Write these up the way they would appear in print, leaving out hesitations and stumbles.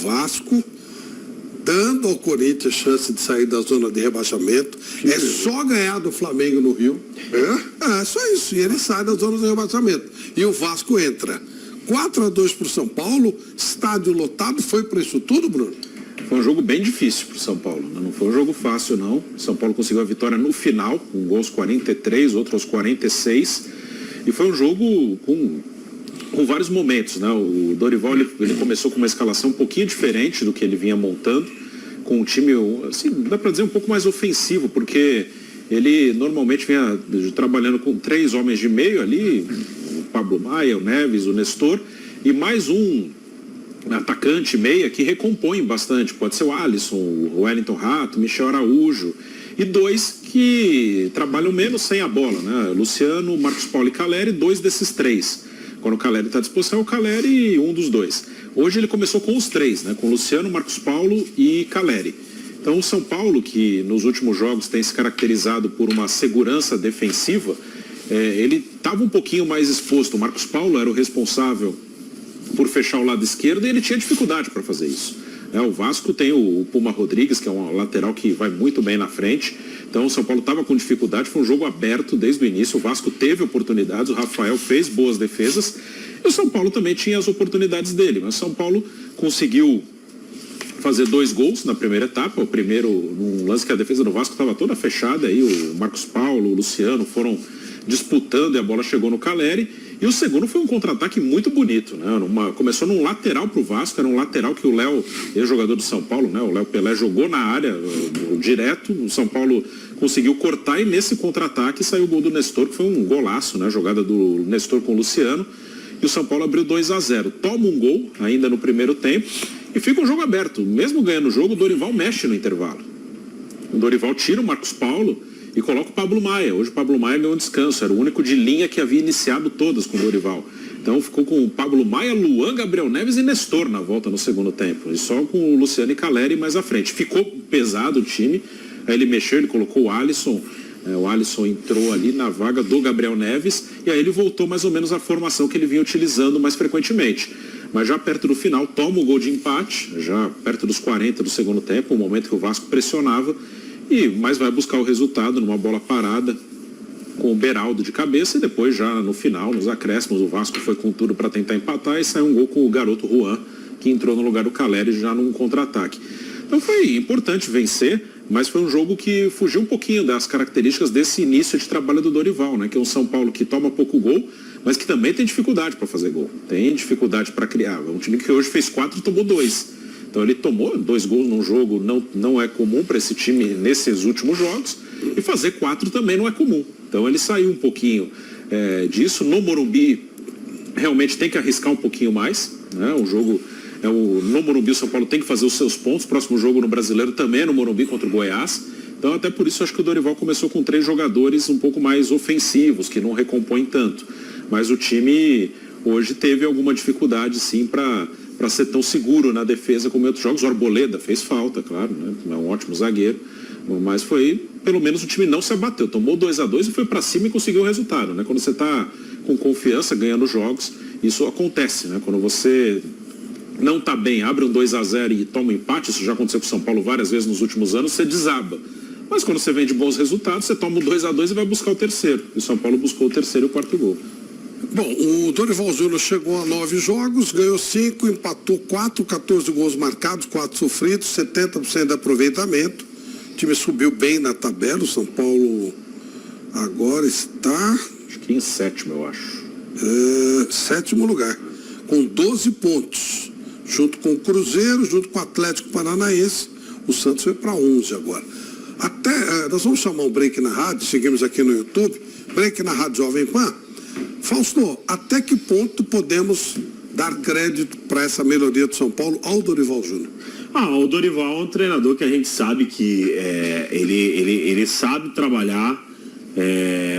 Vasco, dando ao Corinthians chance de sair da zona de rebaixamento. É só ganhar do Flamengo no Rio. É só isso. E ele sai da zona de rebaixamento. E o Vasco entra. 4-2 para o São Paulo, estádio lotado. Foi para isso tudo, Bruno? Foi um jogo bem difícil para o São Paulo. Não foi um jogo fácil, não. O São Paulo conseguiu a vitória no final, um gol aos 43, outro aos 46. E foi um jogo com vários momentos, né? O Dorival ele começou com uma escalação um pouquinho diferente do que ele vinha montando, com um time, assim, dá para dizer um pouco mais ofensivo, porque ele normalmente vinha trabalhando com 3 homens de meio ali, o Pablo Maia, o Neves, o Nestor, e mais um atacante meia que recompõe bastante. Pode ser o Alisson, o Wellington Rato, Michel Araújo, e 2 que trabalham menos sem a bola, né? Luciano, Marcos Paulo e Caleri, 2 desses 3. Quando o Caleri está à disposição, é o Caleri e um dos 2. Hoje ele começou com os 3, né? Com Luciano, Marcos Paulo e Caleri. Então o São Paulo, que nos últimos jogos tem se caracterizado por uma segurança defensiva, ele estava um pouquinho mais exposto. O Marcos Paulo era o responsável por fechar o lado esquerdo e ele tinha dificuldade para fazer isso. O Vasco tem o Puma Rodrigues, que é um lateral que vai muito bem na frente. Então o São Paulo estava com dificuldade, foi um jogo aberto desde o início. O Vasco teve oportunidades, o Rafael fez boas defesas e o São Paulo também tinha as oportunidades dele. Mas o São Paulo conseguiu fazer 2 gols na primeira etapa. O primeiro, num lance que a defesa do Vasco estava toda fechada, aí o Marcos Paulo, o Luciano foram disputando e a bola chegou no Caleri. E o segundo foi um contra-ataque muito bonito, né? Começou num lateral para o Vasco, era um lateral que o Léo, ex-jogador do São Paulo, né? O Léo Pelé jogou na área direto, o São Paulo conseguiu cortar e nesse contra-ataque saiu o gol do Nestor, que foi um golaço, né? Jogada do Nestor com o Luciano, e o São Paulo abriu 2-0. Toma um gol ainda no primeiro tempo e fica um jogo aberto. Mesmo ganhando o jogo, o Dorival mexe no intervalo. O Dorival tira o Marcos Paulo e coloca o Pablo Maia. Hoje o Pablo Maia ganhou um descanso, era o único de linha que havia iniciado todas com o Dorival. Então ficou com o Pablo Maia, Luan, Gabriel Neves e Nestor na volta no segundo tempo. E só com o Luciano e Caleri mais à frente. Ficou pesado o time, aí ele mexeu, ele colocou o Alisson. O Alisson entrou ali na vaga do Gabriel Neves e aí ele voltou mais ou menos à formação que ele vinha utilizando mais frequentemente. Mas já perto do final, toma o gol de empate, já perto dos 40 do segundo tempo, o momento que o Vasco pressionava. Mas vai buscar o resultado numa bola parada com o Beraldo de cabeça e depois já no final, nos acréscimos, o Vasco foi com tudo para tentar empatar e saiu um gol com o garoto Juan, que entrou no lugar do Caleri já num contra-ataque. Então foi importante vencer, mas foi um jogo que fugiu um pouquinho das características desse início de trabalho do Dorival, né? Que é um São Paulo que toma pouco gol, mas que também tem dificuldade para fazer gol, tem dificuldade para criar. É um time que hoje fez 4 e tomou 2. Então ele tomou 2 gols num jogo, não é comum para esse time nesses últimos jogos, e fazer 4 também não é comum. Então ele saiu um pouquinho disso. No Morumbi realmente tem que arriscar um pouquinho mais, né? O jogo no Morumbi o São Paulo tem que fazer os seus pontos. Próximo jogo no Brasileiro também é no Morumbi contra o Goiás. Então até por isso acho que o Dorival começou com 3 jogadores um pouco mais ofensivos, que não recompõem tanto. Mas o time hoje teve alguma dificuldade sim para ser tão seguro na defesa como em outros jogos. O Arboleda fez falta, claro, né? É um ótimo zagueiro, mas pelo menos o time não se abateu, tomou 2-2 e foi para cima e conseguiu o resultado, né? Quando você está com confiança, ganhando jogos, isso acontece, né? Quando você não está bem, abre um 2-0 e toma um empate, isso já aconteceu com o São Paulo várias vezes nos últimos anos, você desaba. Mas quando você vem de bons resultados, você toma um 2-2 e vai buscar o terceiro. E o São Paulo buscou o terceiro e o 4º gol. Bom, o Dorival Júnior chegou a 9 jogos, ganhou 5, empatou 4, 14 gols marcados, 4 sofridos, 70% de aproveitamento. O time subiu bem na tabela. O São Paulo agora está... Acho que em 7º, eu acho. 7º lugar, com 12 pontos. Junto com o Cruzeiro, junto com o Atlético Paranaense. O Santos foi para 11 agora. Nós vamos chamar um break na rádio, seguimos aqui no YouTube. Break na Rádio Jovem Pan. Fausto, até que ponto podemos dar crédito para essa melhoria do São Paulo ao Dorival Júnior? O Dorival é um treinador que a gente sabe que ele sabe trabalhar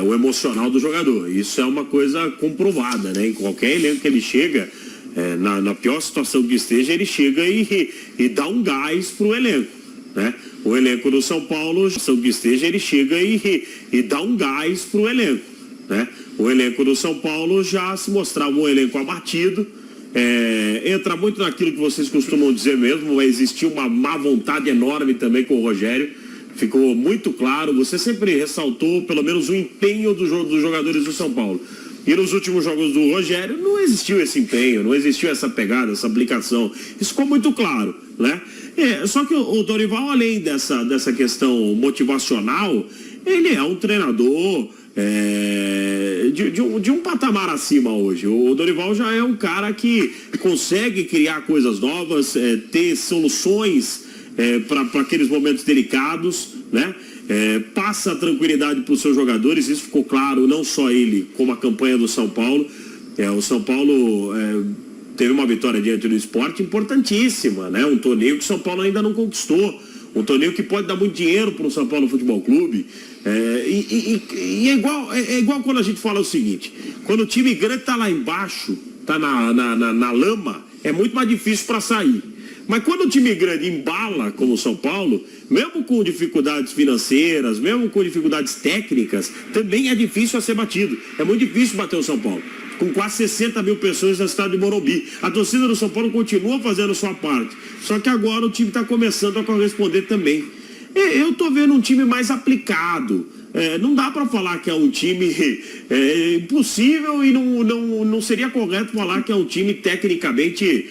o emocional do jogador. Isso é uma coisa comprovada, né? Em qualquer elenco que ele chega, na pior situação que esteja, ele chega e dá um gás para o elenco, né? O elenco do São Paulo, situação que esteja, ele chega e dá um gás para o elenco, né? O elenco do São Paulo já se mostrava um elenco abatido entra muito naquilo que vocês costumam dizer mesmo, existiu uma má vontade enorme também com o Rogério, ficou muito claro, você sempre ressaltou pelo menos o empenho dos jogadores do São Paulo. E nos últimos jogos do Rogério não existiu esse empenho, não existiu essa pegada, essa aplicação. Isso ficou muito claro, né? Só que o Dorival, além dessa questão motivacional, ele é um treinador de um patamar acima hoje. O Dorival já é um cara que consegue criar coisas novas, ter soluções para aqueles momentos delicados, né? Passa a tranquilidade para os seus jogadores, isso ficou claro, não só ele, como a campanha do São Paulo. O São Paulo teve uma vitória diante do Sport importantíssima, né? Um torneio que o São Paulo ainda não conquistou, um torneio que pode dar muito dinheiro para o São Paulo Futebol Clube. E é igual quando a gente fala o seguinte: quando o time grande está lá embaixo, está na lama, é muito mais difícil para sair. Mas quando o time grande embala, como o São Paulo, mesmo com dificuldades financeiras, mesmo com dificuldades técnicas, também é difícil a ser batido. É muito difícil bater o São Paulo, com quase 60 mil pessoas na cidade de Morumbi. A torcida do São Paulo continua fazendo sua parte, só que agora o time está começando a corresponder também. Eu estou vendo um time mais aplicado. Não dá para falar que é um time impossível e não seria correto falar que é um time tecnicamente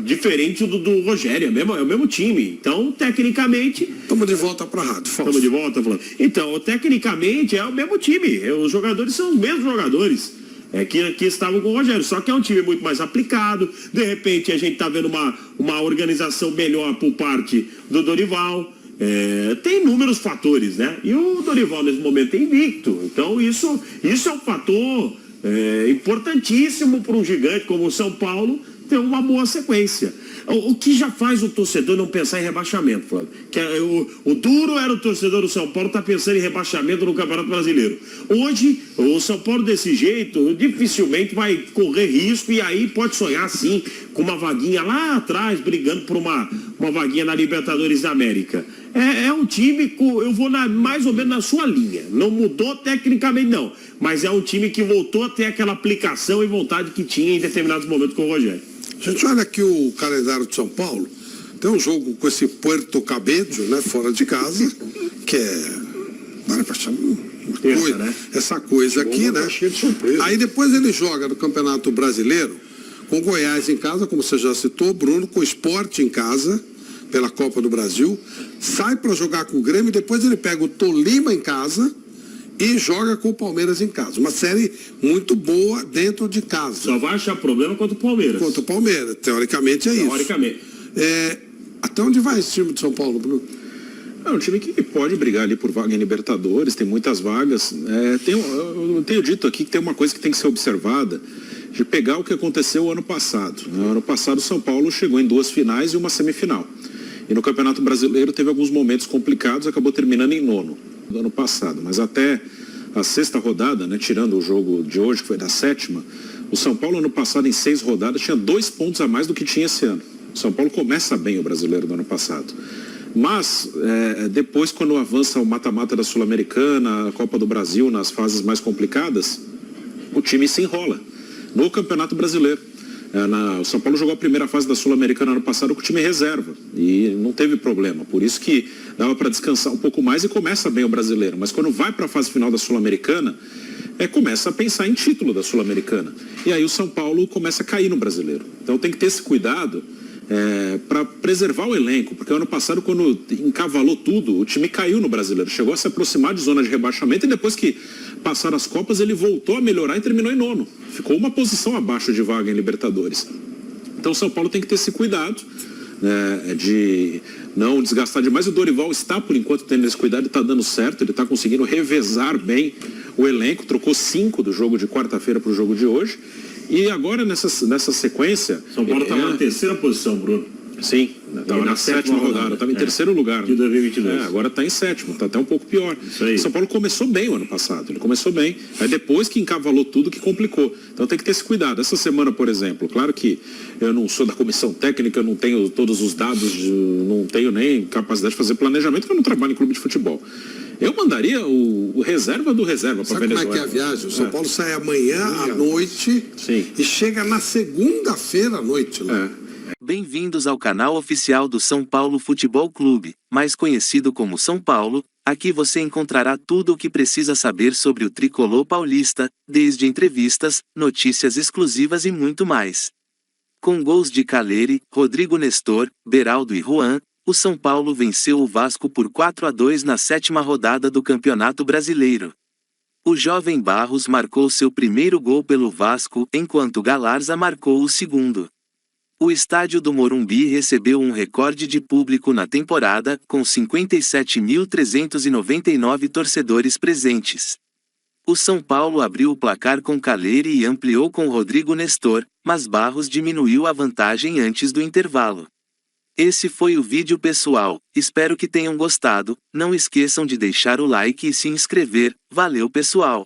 diferente do Rogério. É o mesmo time. Então, tecnicamente... Estamos de volta para a rádio, Fausto. Estamos de volta falando. Então, tecnicamente é o mesmo time. Os jogadores são os mesmos jogadores que estavam com o Rogério. Só que é um time muito mais aplicado. De repente, a gente está vendo uma organização melhor por parte do Dorival. Tem inúmeros fatores, né? E o Dorival nesse momento é invicto. Então isso é um fator importantíssimo para um gigante como o São Paulo ter uma boa sequência. O que já faz o torcedor não pensar em rebaixamento, Flávio? O duro era o torcedor do São Paulo estar pensando em rebaixamento no Campeonato Brasileiro. Hoje, o São Paulo desse jeito dificilmente vai correr risco e aí pode sonhar sim com uma vaguinha lá atrás, brigando por uma vaguinha na Libertadores da América. É um time, eu vou mais ou menos na sua linha. Não mudou tecnicamente não, mas é um time que voltou a ter aquela aplicação e vontade que tinha em determinados momentos com o Rogério. A gente olha aqui o calendário de São Paulo, tem um jogo com esse Puerto Cabello, né, fora de casa, que essa coisa aqui, né? Aí depois ele joga no Campeonato Brasileiro com Goiás em casa, como você já citou, Bruno, com o Sport em casa, pela Copa do Brasil, sai para jogar com o Grêmio, depois ele pega o Tolima em casa e joga com o Palmeiras em casa. Uma série muito boa dentro de casa. Só vai achar problema contra o Palmeiras. Contra o Palmeiras, teoricamente é isso. Teoricamente. Até onde vai esse time de São Paulo, Bruno? É um time que pode brigar ali por vaga em Libertadores, tem muitas vagas. Eu tenho dito aqui que tem uma coisa que tem que ser observada, de pegar o que aconteceu ano passado. No ano passado, o São Paulo chegou em 2 finais e uma semifinal. E no Campeonato Brasileiro teve alguns momentos complicados, acabou terminando em 9º do ano passado. Mas até a 6ª rodada, né, tirando o jogo de hoje, que foi da 7ª, o São Paulo ano passado em 6 rodadas tinha 2 pontos a mais do que tinha esse ano. O São Paulo começa bem o Brasileiro do ano passado. Mas depois, quando avança o mata-mata da Sul-Americana, a Copa do Brasil, nas fases mais complicadas, o time se enrola no Campeonato Brasileiro. O São Paulo jogou a primeira fase da Sul-Americana ano passado com o time reserva e não teve problema, por isso que dava para descansar um pouco mais e começa bem o Brasileiro, mas quando vai para a fase final da Sul-Americana, começa a pensar em título da Sul-Americana e aí o São Paulo começa a cair no Brasileiro. Então tem que ter esse cuidado para preservar o elenco, porque ano passado, quando encavalou tudo, o time caiu no Brasileiro, chegou a se aproximar de zona de rebaixamento e depois que passaram as Copas ele voltou a melhorar e terminou em 9º. Ficou uma posição abaixo de vaga em Libertadores. Então o São Paulo tem que ter esse cuidado, de não desgastar demais. O Dorival está, por enquanto, tendo esse cuidado e está dando certo, ele está conseguindo revezar bem o elenco, trocou 5 do jogo de quarta-feira para o jogo de hoje. E agora, nessa sequência... São Paulo estava na 3ª posição, Bruno. Sim, estava na 7ª rodada, estava em 3º lugar. De 2022. Agora está em 7º, está até um pouco pior. Isso aí. São Paulo começou bem o ano passado, ele começou bem. Aí depois que encavalou tudo, que complicou. Então tem que ter esse cuidado. Essa semana, por exemplo, claro que eu não sou da comissão técnica, eu não tenho todos os dados, não tenho nem capacidade de fazer planejamento, porque eu não trabalho em clube de futebol. Eu mandaria o reserva do reserva para Sabe como é Venezuela. que é a viagem? O São Paulo sai amanhã à noite e chega na segunda-feira à noite lá. Bem-vindos ao canal oficial do São Paulo Futebol Clube, mais conhecido como São Paulo. Aqui você encontrará tudo o que precisa saber sobre o tricolor paulista, desde entrevistas, notícias exclusivas e muito mais. Com gols de Caleri, Rodrigo Nestor, Beraldo e Juan, o São Paulo venceu o Vasco por 4-2 na 7ª rodada do Campeonato Brasileiro. O jovem Barros marcou seu primeiro gol pelo Vasco, enquanto Galarza marcou o segundo. O estádio do Morumbi recebeu um recorde de público na temporada, com 57.399 torcedores presentes. O São Paulo abriu o placar com Caleri e ampliou com Rodrigo Nestor, mas Barros diminuiu a vantagem antes do intervalo. Esse foi o vídeo pessoal, espero que tenham gostado, não esqueçam de deixar o like e se inscrever, valeu pessoal!